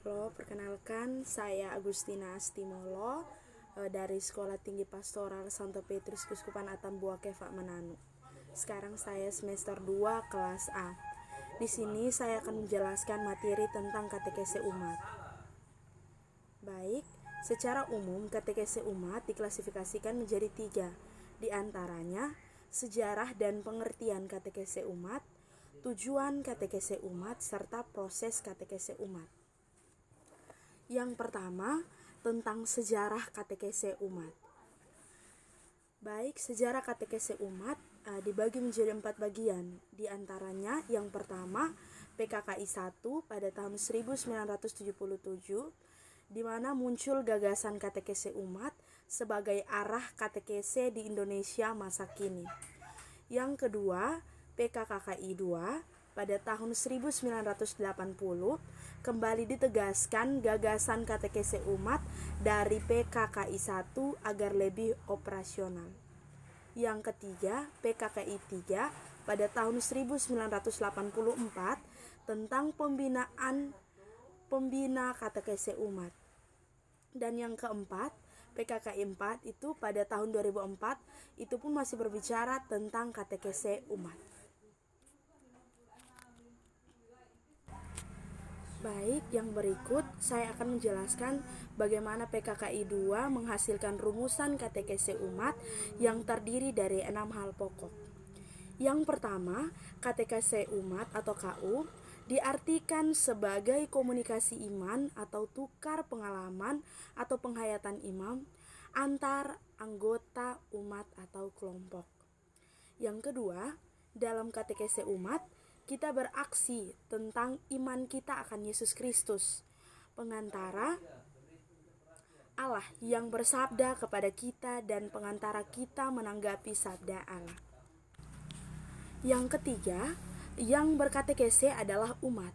Halo, perkenalkan saya Agustina Astimolo dari Sekolah Tinggi Pastoral Santo Petrus Kuskupan Atambua Kefak Mananu. Sekarang saya semester 2 kelas A. Di sini saya akan menjelaskan materi tentang katekese umat. Baik, secara umum katekese umat diklasifikasikan menjadi 3. Di antaranya sejarah dan pengertian katekese umat, tujuan katekese umat, serta proses katekese umat. Yang pertama, tentang sejarah katekese umat. Baik, sejarah katekese umat dibagi menjadi 4 bagian. Di antaranya, yang pertama, PKKI 1 pada tahun 1977, di mana muncul gagasan katekese umat sebagai arah katekese di Indonesia masa kini. Yang kedua, PKKI 2 pada tahun 1980 kembali ditegaskan gagasan katekese umat dari PKKI 1 agar lebih operasional. Yang ketiga, PKKI 3 pada tahun 1984 tentang pembina katekese umat. Dan yang keempat, PKKI 4 itu pada tahun 2004 itu pun masih berbicara tentang katekese umat. Baik, yang berikut saya akan menjelaskan bagaimana PKKI 2 menghasilkan rumusan katekese umat yang terdiri dari 6 hal pokok. Yang pertama, katekese umat atau KU diartikan sebagai komunikasi iman atau tukar pengalaman atau penghayatan imam antar anggota umat atau kelompok. Yang kedua, dalam katekese umat kita beraksi tentang iman kita akan Yesus Kristus, pengantara Allah yang bersabda kepada kita dan pengantara kita menanggapi sabda Allah. Yang ketiga, yang berkatekese adalah umat.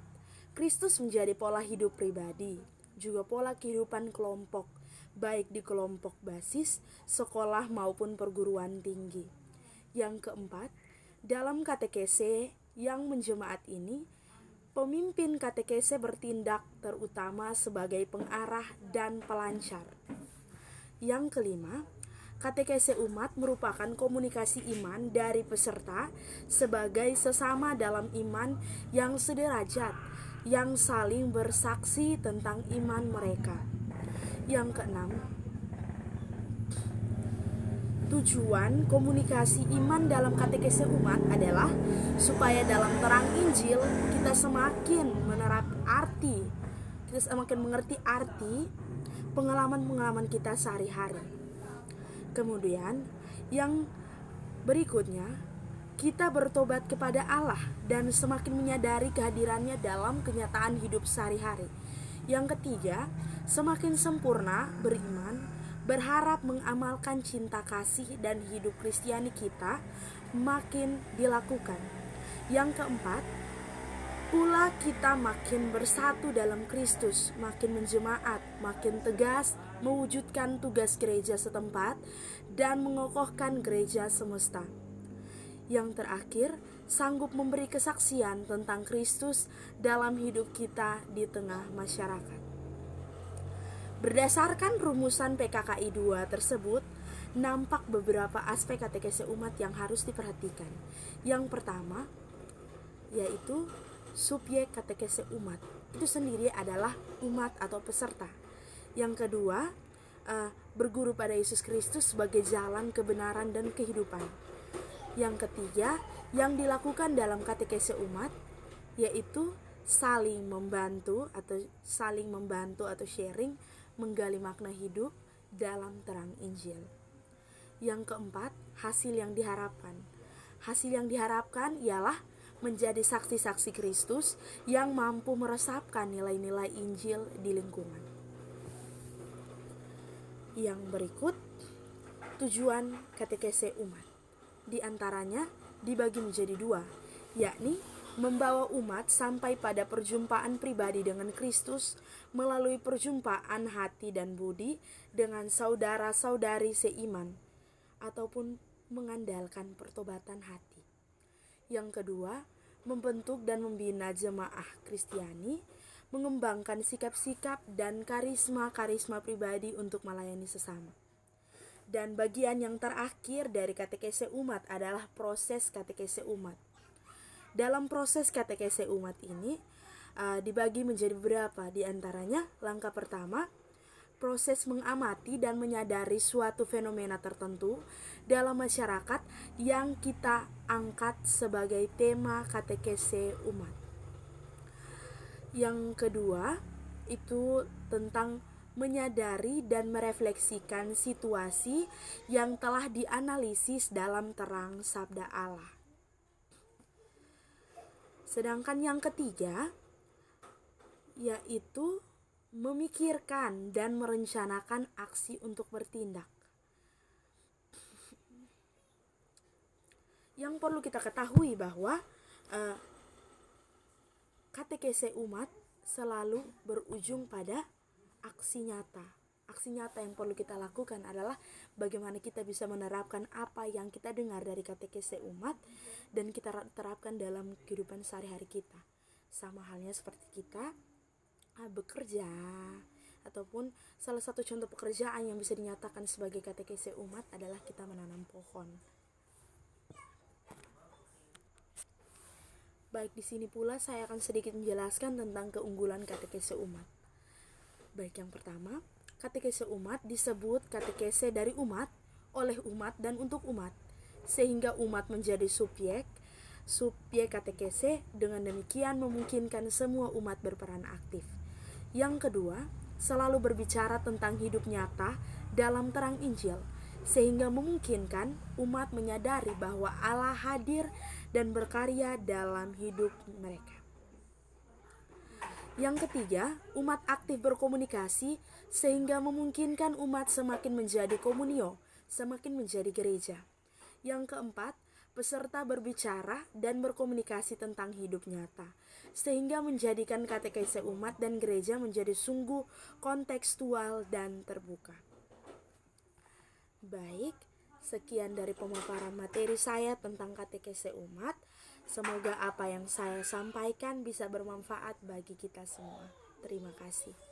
Kristus menjadi pola hidup pribadi, juga pola kehidupan kelompok, baik di kelompok basis, sekolah maupun perguruan tinggi. Yang keempat, dalam katekese yang menjemaat ini, pemimpin katekese bertindak terutama sebagai pengarah dan pelancar. Yang kelima, katekese umat merupakan komunikasi iman dari peserta sebagai sesama dalam iman yang sederajat, yang saling bersaksi tentang iman mereka. Yang keenam, tujuan komunikasi iman dalam katekese umat adalah supaya dalam terang Injil kita semakin mengerti arti pengalaman-pengalaman kita sehari-hari. Kemudian yang berikutnya, kita bertobat kepada Allah dan semakin menyadari kehadirannya dalam kenyataan hidup sehari-hari. Yang ketiga, semakin sempurna beriman, berharap mengamalkan cinta kasih dan hidup Kristiani kita makin dilakukan. Yang keempat, pula kita makin bersatu dalam Kristus, makin menjemaat, makin tegas mewujudkan tugas gereja setempat dan mengokohkan gereja semesta. Yang terakhir, sanggup memberi kesaksian tentang Kristus dalam hidup kita di tengah masyarakat. Berdasarkan rumusan PKKI 2 tersebut, nampak beberapa aspek katekese umat yang harus diperhatikan. Yang pertama, yaitu subjek katekese umat. Itu sendiri adalah umat atau peserta. Yang kedua, berguru pada Yesus Kristus sebagai jalan kebenaran dan kehidupan. Yang ketiga, yang dilakukan dalam katekese umat, yaitu saling membantu atau sharing, menggali makna hidup dalam terang Injil. Yang keempat, hasil yang diharapkan. Hasil yang diharapkan ialah menjadi saksi-saksi Kristus yang mampu meresapkan nilai-nilai Injil di lingkungan. Yang berikut, tujuan katekese umat. Di antaranya dibagi menjadi 2, yakni membawa umat sampai pada perjumpaan pribadi dengan Kristus melalui perjumpaan hati dan budi dengan saudara-saudari seiman, ataupun mengandalkan pertobatan hati. Yang kedua, membentuk dan membina jemaah Kristiani mengembangkan sikap-sikap dan karisma-karisma pribadi untuk melayani sesama. Dan bagian yang terakhir dari katekese umat adalah proses katekese umat. Dalam proses katekese umat ini dibagi menjadi beberapa, di antaranya langkah pertama, proses mengamati dan menyadari suatu fenomena tertentu dalam masyarakat yang kita angkat sebagai tema katekese umat. Yang kedua, itu tentang menyadari dan merefleksikan situasi yang telah dianalisis dalam terang sabda Allah. Sedangkan yang ketiga, yaitu memikirkan dan merencanakan aksi untuk bertindak. Yang perlu kita ketahui bahwa katekese umat selalu berujung pada aksi nyata. Aksi nyata yang perlu kita lakukan adalah bagaimana kita bisa menerapkan apa yang kita dengar dari katekese umat dan kita terapkan dalam kehidupan sehari-hari kita. Sama halnya seperti kita bekerja, ataupun salah satu contoh pekerjaan yang bisa dinyatakan sebagai katekese umat adalah kita menanam pohon. Baik, di sini pula saya akan sedikit menjelaskan tentang keunggulan katekese umat. Baik, yang pertama, katekese umat disebut katekese dari umat, oleh umat, dan untuk umat, sehingga umat menjadi subjek katekese. Dengan demikian memungkinkan semua umat berperan aktif. Yang kedua, selalu berbicara tentang hidup nyata dalam terang Injil, sehingga memungkinkan umat menyadari bahwa Allah hadir dan berkarya dalam hidup mereka. Yang ketiga, umat aktif berkomunikasi sehingga memungkinkan umat semakin menjadi komunio, semakin menjadi gereja. Yang keempat, peserta berbicara dan berkomunikasi tentang hidup nyata, sehingga menjadikan katekese umat dan gereja menjadi sungguh kontekstual dan terbuka. Baik, sekian dari pemaparan materi saya tentang katekese umat. Semoga apa yang saya sampaikan bisa bermanfaat bagi kita semua. Terima kasih.